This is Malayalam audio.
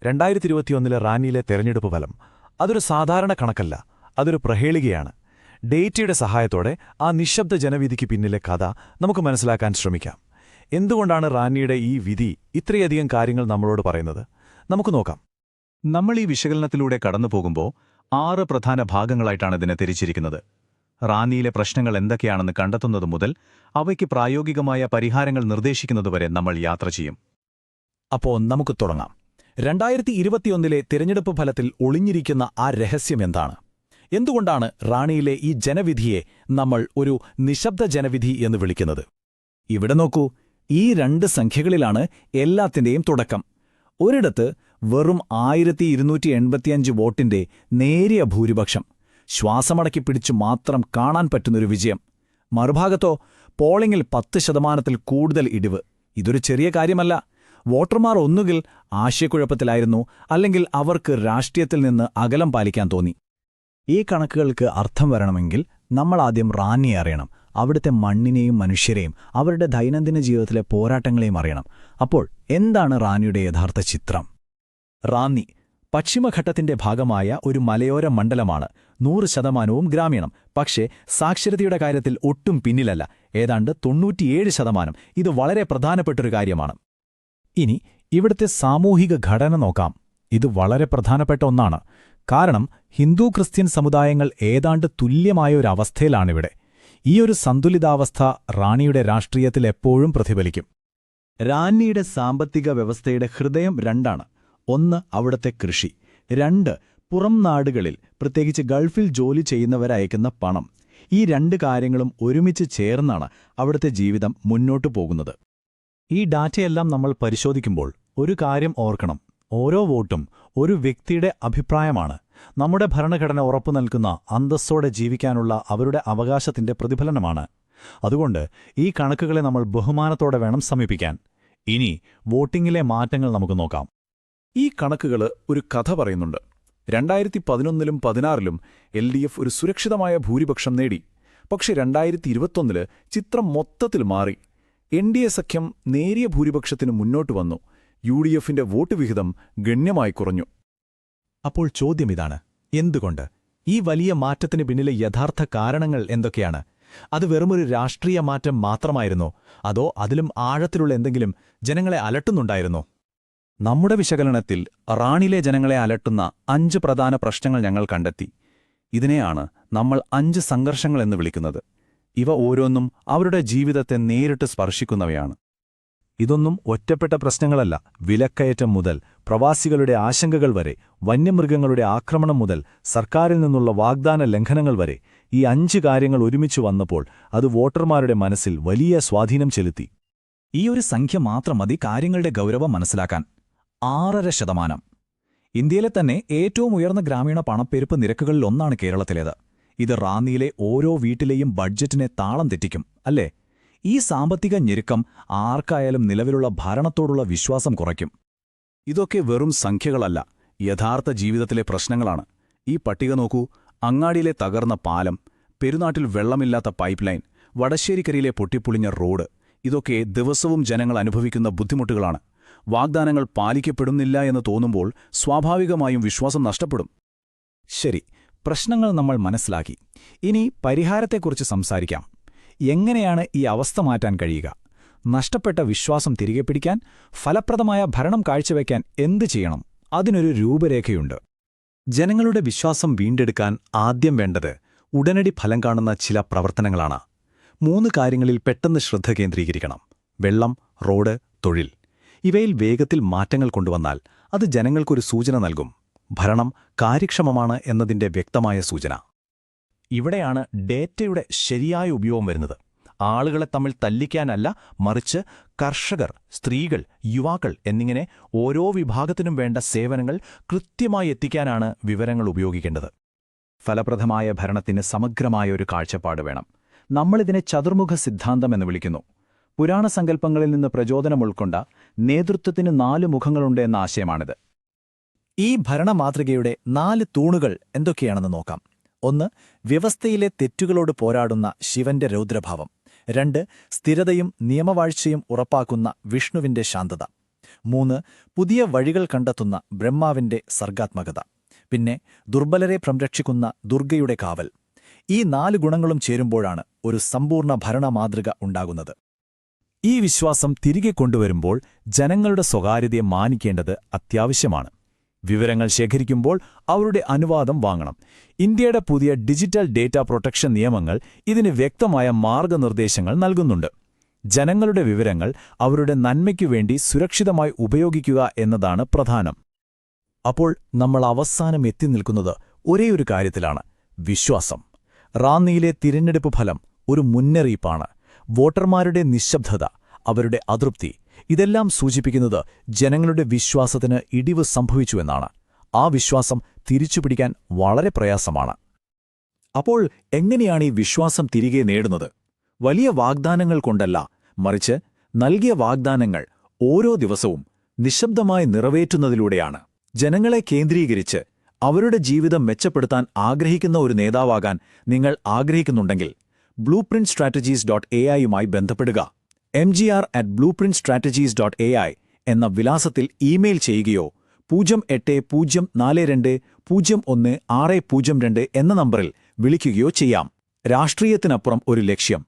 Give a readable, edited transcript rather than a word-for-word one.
2021 റാന്നിയിലെ തെരഞ്ഞെടുപ്പ് ഫലം അതൊരു സാധാരണ കണക്കല്ല, അതൊരു പ്രഹേളികയാണ്. ഡേറ്റയുടെ സഹായത്തോടെ ആ നിശബ്ദ ജനവിധിക്ക് പിന്നിലെ കഥ നമുക്ക് മനസ്സിലാക്കാൻ ശ്രമിക്കാം. എന്തുകൊണ്ടാണ് റാന്നിയുടെ ഈ വിധി ഇത്രയധികം കാര്യങ്ങൾ നമ്മളോട് പറയുന്നത്? നമുക്ക് നോക്കാം. നമ്മൾ ഈ വിശകലനത്തിലൂടെ കടന്നുപോകുമ്പോൾ 6 പ്രധാന ഭാഗങ്ങളായിട്ടാണ് ഇതിനെ തിരിച്ചിരിക്കുന്നത്. റാന്നിയിലെ പ്രശ്നങ്ങൾ എന്തൊക്കെയാണെന്ന് കണ്ടെത്തുന്നതു മുതൽ അവയ്ക്ക് പ്രായോഗികമായ പരിഹാരങ്ങൾ നിർദ്ദേശിക്കുന്നതുവരെ നമ്മൾ യാത്ര ചെയ്യും. അപ്പോൾ നമുക്ക് തുടങ്ങാം. 2021 തിരഞ്ഞെടുപ്പ് ഫലത്തിൽ ഒളിഞ്ഞിരിക്കുന്ന ആ രഹസ്യം എന്താണ്? എന്തുകൊണ്ടാണ് റാണിയിലെ ഈ ജനവിധിയെ നമ്മൾ ഒരു നിശബ്ദ ജനവിധി എന്ന് വിളിക്കുന്നത്? ഇവിടെ നോക്കൂ, ഈ 2 സംഖ്യകളിലാണ് എല്ലാത്തിന്റെയും തുടക്കം. ഒരിടത്ത് വെറും 1285 വോട്ടിന്റെ നേരിയ ഭൂരിപക്ഷം, ശ്വാസമടക്കി പിടിച്ചു മാത്രം കാണാൻ പറ്റുന്നൊരു വിജയം. മറുഭാഗത്തോ പോളിംഗിൽ 10% കൂടുതൽ ഇടിവ്. ഇതൊരു ചെറിയ കാര്യമല്ല. വോട്ടർമാർ ഒന്നുകിൽ ആശയക്കുഴപ്പത്തിലായിരുന്നു, അല്ലെങ്കിൽ അവർക്ക് രാഷ്ട്രീയത്തിൽ നിന്ന് അകലം പാലിക്കാൻ തോന്നി. ഈ കണക്കുകൾക്ക് അർത്ഥം വരണമെങ്കിൽ നമ്മൾ ആദ്യം റാന്നിയെ അറിയണം. അവിടുത്തെ മണ്ണിനെയും മനുഷ്യരെയും അവരുടെ ദൈനംദിന ജീവിതത്തിലെ പോരാട്ടങ്ങളെയും അറിയണം. അപ്പോൾ എന്താണ് റാന്നിയുടെ യഥാർത്ഥ ചിത്രം? റാന്നി പശ്ചിമഘട്ടത്തിന്റെ ഭാഗമായ ഒരു മലയോര മണ്ഡലമാണ്. 100% ഗ്രാമീണം. പക്ഷേ സാക്ഷരതയുടെ കാര്യത്തിൽ ഒട്ടും പിന്നിലല്ല, ഏതാണ്ട് 97%. ഇത് വളരെ പ്രധാനപ്പെട്ടൊരു കാര്യമാണ്. ഇനി ഇവിടുത്തെ സാമൂഹിക ഘടന നോക്കാം. ഇത് വളരെ പ്രധാനപ്പെട്ട ഒന്നാണ്. കാരണം ഹിന്ദു ക്രിസ്ത്യൻ സമുദായങ്ങൾ ഏതാണ്ട് തുല്യമായൊരവസ്ഥയിലാണിവിടെ. ഈയൊരു സന്തുലിതാവസ്ഥ റാണിയുടെ രാഷ്ട്രീയത്തിൽ എപ്പോഴും പ്രതിഫലിക്കും. റാന്നിയുടെ സാമ്പത്തിക വ്യവസ്ഥയുടെ ഹൃദയം 2 ഒന്ന് അവിടുത്തെ കൃഷി, 2 പുറം നാടുകളിൽ പ്രത്യേകിച്ച് ഗൾഫിൽ ജോലി ചെയ്യുന്നവരയക്കുന്ന പണം. ഈ 2 കാര്യങ്ങളും ഒരുമിച്ച് ചേർന്നാണ് അവിടുത്തെ ജീവിതം മുന്നോട്ടു പോകുന്നത്. ഈ ഡാറ്റയെല്ലാം നമ്മൾ പരിശോധിക്കുമ്പോൾ ഒരു കാര്യം ഓർക്കണം. ഓരോ വോട്ടും ഒരു വ്യക്തിയുടെ അഭിപ്രായമാണ്. നമ്മുടെ ഭരണഘടന ഉറപ്പു നൽകുന്ന അന്തസ്സോടെ ജീവിക്കാനുള്ള അവരുടെ അവകാശത്തിന്റെ പ്രതിഫലനമാണ്. അതുകൊണ്ട് ഈ കണക്കുകളെ നമ്മൾ ബഹുമാനത്തോടെ വേണം സമീപിക്കാൻ. ഇനി വോട്ടിംഗിലെ മാറ്റങ്ങൾ നമുക്ക് നോക്കാം. ഈ കണക്കുകൾ ഒരു കഥ പറയുന്നുണ്ട്. 2011 16 LDF ഒരു സുരക്ഷിതമായ ഭൂരിപക്ഷം നേടി. പക്ഷേ 2021 ചിത്രം മൊത്തത്തിൽ മാറി. NDA സഖ്യം നേരിയ ഭൂരിപക്ഷത്തിന് മുന്നോട്ട് വന്നു. UDFന്റെ വോട്ട് വിഹിതം ഗണ്യമായി കുറഞ്ഞു. അപ്പോൾ ചോദ്യം ഇതാണ്: എന്തുകൊണ്ട്? ഈ വലിയ മാറ്റത്തിന് പിന്നിലെ യഥാർത്ഥ കാരണങ്ങൾ എന്തൊക്കെയാണ്? അത് വെറുമൊരു രാഷ്ട്രീയ മാറ്റം മാത്രമായിരുന്നോ, അതോ അതിലും ആഴത്തിലുള്ള എന്തെങ്കിലും ജനങ്ങളെ അലട്ടുന്നുണ്ടായിരുന്നോ? നമ്മുടെ വിശകലനത്തിൽ റാണിയിലെ ജനങ്ങളെ അലട്ടുന്ന 5 പ്രധാന പ്രശ്നങ്ങൾ ഞങ്ങൾ കണ്ടെത്തി. ഇതിനെയാണ് നമ്മൾ 5 സംഘർഷങ്ങളെന്ന് വിളിക്കുന്നത്. ഇവ ഓരോന്നും അവരുടെ ജീവിതത്തെ നേരിട്ട് സ്പർശിക്കുന്നവയാണ്. ഇതൊന്നും ഒറ്റപ്പെട്ട പ്രശ്നങ്ങളല്ല. വിലക്കയറ്റം മുതൽ പ്രവാസികളുടെ ആശങ്കകൾ വരെ, വന്യമൃഗങ്ങളുടെ ആക്രമണം മുതൽ സർക്കാരിൽ നിന്നുള്ള വാഗ്ദാന ലംഘനങ്ങൾ വരെ, ഈ 5 കാര്യങ്ങൾ ഒരുമിച്ച് വന്നപ്പോൾ അത് വോട്ടർമാരുടെ മനസ്സിൽ വലിയ സ്വാധീനം ചെലുത്തി. ഈ ഒരു സംഖ്യ മാത്രം മതി കാര്യങ്ങളുടെ ഗൗരവം മനസ്സിലാക്കാൻ. 6.5%. ഇന്ത്യയിലെ തന്നെ ഏറ്റവും ഉയർന്ന ഗ്രാമീണ പണപ്പെരുപ്പ് നിരക്കുകളിലൊന്നാണ് കേരളത്തിലേത്. ഇത് റാന്നിയിലെ ഓരോ വീട്ടിലെയും ബഡ്ജറ്റിനെ താളം തെറ്റിക്കും, അല്ലേ? ഈ സാമ്പത്തിക ഞെരുക്കം ആർക്കായാലും നിലവിലുള്ള ഭരണത്തോടുള്ള വിശ്വാസം കുറയ്ക്കും. ഇതൊക്കെ വെറും സംഖ്യകളല്ല, യഥാർത്ഥ ജീവിതത്തിലെ പ്രശ്നങ്ങളാണ്. ഈ പട്ടിക നോക്കൂ. അങ്ങാടിയിലെ തകർന്ന പാലം, പെരുനാട്ടിൽ വെള്ളമില്ലാത്ത പൈപ്പ് ലൈൻ, വടശ്ശേരിക്കരയിലെ പൊട്ടിപ്പൊളിഞ്ഞ റോഡ്, ഇതൊക്കെ ദിവസവും ജനങ്ങൾ അനുഭവിക്കുന്ന ബുദ്ധിമുട്ടുകളാണ്. വാഗ്ദാനങ്ങൾ പാലിക്കപ്പെടുന്നില്ല എന്ന് തോന്നുമ്പോൾ സ്വാഭാവികമായും വിശ്വാസം നഷ്ടപ്പെടും. ശരി, പ്രശ്നങ്ങൾ നമ്മൾ മനസ്സിലാക്കി. ഇനി പരിഹാരത്തെക്കുറിച്ച് സംസാരിക്കാം. എങ്ങനെയാണ് ഈ അവസ്ഥ മാറ്റാൻ കഴിയുക? നഷ്ടപ്പെട്ട വിശ്വാസം തിരികെ പിടിക്കാൻ, ഫലപ്രദമായ ഭരണം കാഴ്ചവെക്കാൻ എന്തു ചെയ്യണം? അതിനൊരു രൂപരേഖയുണ്ട്. ജനങ്ങളുടെ വിശ്വാസം വീണ്ടെടുക്കാൻ ആദ്യം വേണ്ടത് ഉടനടി ഫലം കാണുന്ന ചില പ്രവർത്തനങ്ങളാണ്. 3 കാര്യങ്ങളിൽ പെട്ടെന്ന് ശ്രദ്ധ കേന്ദ്രീകരിക്കണം: വെള്ളം, റോഡ്, തൊഴിൽ. ഇവയിൽ വേഗത്തിൽ മാറ്റങ്ങൾ കൊണ്ടുവന്നാൽ അത് ജനങ്ങൾക്കൊരു സൂചന നൽകും. ഭരണം കാര്യക്ഷമമാണ് എന്നതിന്റെ വ്യക്തമായ സൂചന. ഇവിടെയാണ് ഡേറ്റയുടെ ശരിയായ ഉപയോഗം വരുന്നത്. ആളുകളെ തമ്മിൽ തല്ലിക്കാനല്ല, മറിച്ച് കർഷകർ, സ്ത്രീകൾ, യുവാക്കൾ എന്നിങ്ങനെ ഓരോ വിഭാഗത്തിനും വേണ്ട സേവനങ്ങൾ കൃത്യമായി എത്തിക്കാനാണ് വിവരങ്ങൾ ഉപയോഗിക്കേണ്ടത്. ഫലപ്രദമായ ഭരണത്തിന് സമഗ്രമായ ഒരു കാഴ്ചപ്പാട് വേണം. നമ്മളിതിനെ ചതുർമുഖ സിദ്ധാന്തം എന്ന് വിളിക്കുന്നു. പുരാണ സങ്കല്പങ്ങളിൽ നിന്ന് പ്രചോദനം ഉൾക്കൊണ്ട നേതൃത്വത്തിന് 4 മുഖങ്ങളുണ്ട് എന്ന ആശയമാണിത്. ഈ ഭരണമാതൃകയുടെ 4 തൂണുകൾ എന്തൊക്കെയാണെന്ന് നോക്കാം. 1. വ്യവസ്ഥയിലെ തെറ്റുകളോട് പോരാടുന്ന ശിവന്റെ രൗദ്രഭാവം. 2. സ്ഥിരതയും നിയമവാഴ്ചയും ഉറപ്പാക്കുന്ന വിഷ്ണുവിന്റെ ശാന്തത. 3 പുതിയ വഴികൾ കണ്ടെത്തുന്ന ബ്രഹ്മാവിന്റെ സർഗാത്മകത. പിന്നെ ദുർബലരെ സംരക്ഷിക്കുന്ന ദുർഗയുടെ കാവൽ. ഈ 4 ഗുണങ്ങളും ചേരുമ്പോഴാണ് ഒരു സമ്പൂർണ്ണ ഭരണമാതൃക ഉണ്ടാകുന്നത്. ഈ വിശ്വാസം തിരികെ കൊണ്ടുവരുമ്പോൾ ജനങ്ങളുടെ സ്വകാര്യതയെ മാനിക്കേണ്ടത് അത്യാവശ്യമാണ്. വിവരങ്ങൾ ശേഖരിക്കുമ്പോൾ അവരുടെ അനുവാദം വാങ്ങണം. ഇന്ത്യയുടെ പുതിയ ഡിജിറ്റൽ ഡേറ്റ പ്രൊട്ടക്ഷൻ നിയമങ്ങൾ ഇതിന് വ്യക്തമായ മാർഗനിർദ്ദേശങ്ങൾ നൽകുന്നുണ്ട്. ജനങ്ങളുടെ വിവരങ്ങൾ അവരുടെ നന്മയ്ക്കുവേണ്ടി സുരക്ഷിതമായി ഉപയോഗിക്കുക എന്നതാണ് പ്രധാനം. അപ്പോൾ നമ്മൾ അവസാനം എത്തി നിൽക്കുന്നത് ഒരേയൊരു കാര്യത്തിലാണ്: വിശ്വാസം. റാന്നിയിലെ തിരഞ്ഞെടുപ്പ് ഫലം ഒരു മുന്നറിയിപ്പാണ്. വോട്ടർമാരുടെ നിശ്ശബ്ദത, അവരുടെ അതൃപ്തി, ഇതെല്ലാം സൂചിപ്പിക്കുന്നത് ജനങ്ങളുടെ വിശ്വാസത്തിന് ഇടിവ് സംഭവിച്ചുവെന്നാണ്. ആ വിശ്വാസം തിരിച്ചുപിടിക്കാൻ വളരെ പ്രയാസമാണ്. അപ്പോൾ എങ്ങനെയാണ് ഈ വിശ്വാസം തിരികെ നേടുന്നത്? വലിയ വാഗ്ദാനങ്ങൾ കൊണ്ടല്ല, മറിച്ച് നൽകിയ വാഗ്ദാനങ്ങൾ ഓരോ ദിവസവും നിശബ്ദമായി നിറവേറ്റുന്നതിലൂടെയാണ്. ജനങ്ങളെ കേന്ദ്രീകരിച്ച് അവരുടെ ജീവിതം മെച്ചപ്പെടുത്താൻ ആഗ്രഹിക്കുന്ന ഒരു നേതാവാകാൻ നിങ്ങൾ ആഗ്രഹിക്കുന്നുണ്ടെങ്കിൽ blueprintstrategies.ai-യുമായി ബന്ധപ്പെടുക. mgr@blueprintstrategies.ai എന്ന വിലാസത്തിൽ ഇമെയിൽ ചെയ്യുകയോ 08042016002 എന്ന നമ്പറിൽ വിളിക്കുകയോ ചെയ്യാം. രാഷ്ട്രീയത്തിനപ്പുറം ഒരു ലക്ഷ്യം.